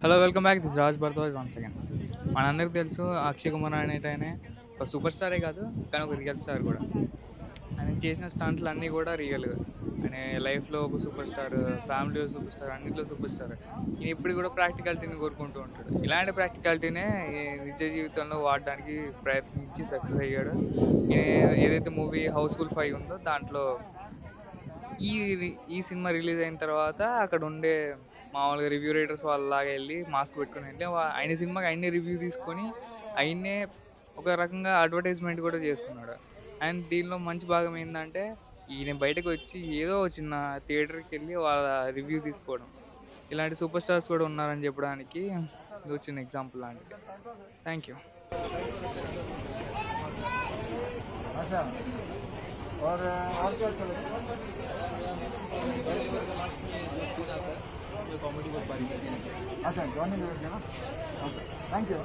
Hello welcome back this Raj Bharadwaj once again. మనందరికి తెలుసు అక్షయ్ కుమార్ అనేటైనే ఒక సూపర్ స్టారే కాదు, కానీ ఒక రియల్ స్టార్ కూడా. ఆయన చేసిన స్టంట్లు అన్నీ కూడా రియల్. ఆయన లైఫ్లో ఒక సూపర్ స్టార్, ఫ్యామిలీలో సూపర్ స్టార్, అన్నింటిలో సూపర్ స్టార్. ఈయన ఇప్పుడు కూడా ప్రాక్టికాలిటీని కోరుకుంటూ ఉంటాడు. ఇలాంటి ప్రాక్టికాలిటీనే ఈ నిజ జీవితంలో వాడడానికి ప్రయత్నించి సక్సెస్ అయ్యాడు. ఏదైతే మూవీ హౌస్ఫుల్ 5 ఉందో దాంట్లో ఈ ఈ సినిమా రిలీజ్ అయిన తర్వాత అక్కడ ఉండే మామూలుగా రివ్యూ రైటర్స్ వాళ్ళలాగా వెళ్ళి మాస్క్ పెట్టుకుని వెళ్ళి ఆయన సినిమాకి ఆయన్ని రివ్యూ తీసుకొని ఆయన్నే ఒక రకంగా అడ్వర్టైజ్మెంట్ కూడా చేసుకున్నాడు. అండ్ దీనిలో మంచి భాగం ఏంటంటే ఈయన బయటకు వచ్చి ఏదో ఒక చిన్న థియేటర్కి వెళ్ళి వాళ్ళ రివ్యూ తీసుకోవడం. ఇలాంటి సూపర్ స్టార్స్ కూడా ఉన్నారని చెప్పడానికి ఇది వచ్చిన ఎగ్జాంపుల్ లాంటిది. Thank you. अच्छा और क्या चलेगा? कॉमेडी बहुत बारी अच्छा जॉनी लेवल के ना ओके थैंक यू